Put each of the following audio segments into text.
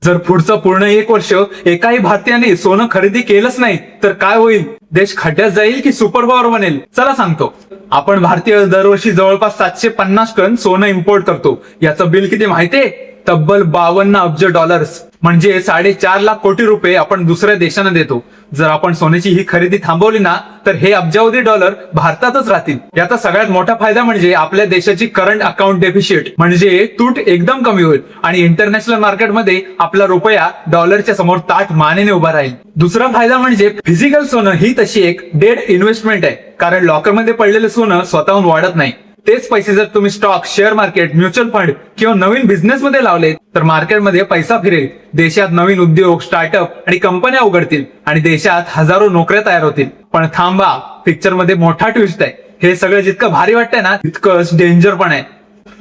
जर पुढचं पूर्ण 1 वर्ष एकाही भारतीयाने सोनं खरेदी केलंच नाही तर काय होईल? देश खड्ड्यात जाईल की सुपर पॉवर बनेल? चला सांगतो. आपण भारतीय दरवर्षी जवळपास 750 टन सोनं इम्पोर्ट करतो. याचं बिल किती माहितीये? तब्बल 52 अब्ज डॉलर्स, म्हणजे 4.5 लाख कोटी रुपये आपण दुसऱ्या देशांना देतो. जर आपण सोन्याची ही खरेदी थांबवली ना तर हे अब्जावधी डॉलर भारतातच राहतील. याचा सगळ्यात मोठा फायदा म्हणजे आपल्या देशाची करंट अकाउंट डेफिशिट म्हणजे तूट एकदम कमी होईल आणि इंटरनॅशनल मार्केटमध्ये आपला रुपया डॉलरच्या समोर ताठ मानेने उभा राहील. दुसरा फायदा म्हणजे फिजिकल सोनं ही तशी एक डेड इन्व्हेस्टमेंट आहे, कारण लॉकरमध्ये पडलेलं सोनं स्वतःहून वाढत नाही. तेच पैसे जर तुम्ही stock, share market, mutual fund किंवा नवीन बिझनेस मध्ये लावले तर मार्केटमध्ये पैसा फिरेल. देशात नवीन उद्योग, स्टार्टअप आणि कंपन्या उघडतील आणि देशात हजारो नोकऱ्या तयार होतील. पण थांबा, पिक्चर मध्ये मोठा ट्विस्ट आहे. हे सगळं जितकं भारी वाटतंय ना तितकंच डेंजर पण आहे.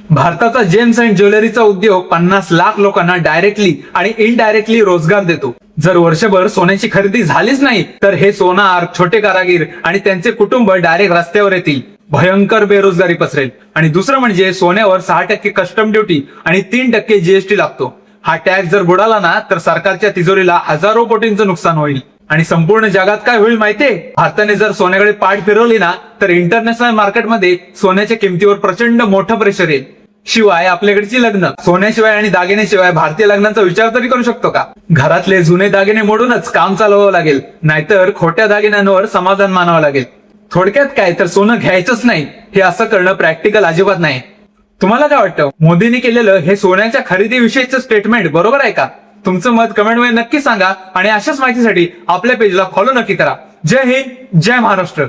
भारताचा जेम्स अँड ज्वेलरीचा उद्योग 50 लाख लोकांना डायरेक्टली आणि इनडायरेक्टली रोजगार देतो. जर वर्षभर सोन्याची खरेदी झालीच नाही तर हे सोनार, छोटे कारागीर आणि त्यांचे कुटुंब डायरेक्ट रस्त्यावर येतील. भयंकर बेरोजगारी पसरेल. आणि दुसरं म्हणजे सोन्यावर 6% कस्टम ड्युटी आणि 3% जीएसटी लागतो. हा टॅक्स जर बुडाला ना तर सरकारच्या तिजोरीला हजारो कोटींचं नुकसान होईल. आणि संपूर्ण जगात काय होईल माहितीये? भारताने जर सोन्याकडे पाठ फिरवली ना तर इंटरनॅशनल मार्केटमध्ये सोन्याच्या किमतीवर प्रचंड मोठं प्रेशर येईल. शिवाय आपल्याकडची लग्न सोन्याशिवाय आणि दागिन्याशिवाय भारतीय लग्नाचा विचार तरी करू शकतो का? घरातले जुने दागिने मोडूनच काम चालवावं लागेल, नाहीतर खोट्या दागिन्यांवर समाधान मानावं लागेल. थोडक्यात काय तर सोनं घ्यायचंच नाही. हे असं करणं प्रॅक्टिकल अजिबात नाही. तुम्हाला काय वाटतं? मोदींनी केलेलं हे सोन्याच्या खरेदीविषयीचं स्टेटमेंट बरोबर आहे का? तुमचं मत कमेंटमध्ये नक्की सांगा आणि अशाच माहितीसाठी आपल्या पेजला फॉलो नक्की करा. जय हिंद, जय महाराष्ट्र.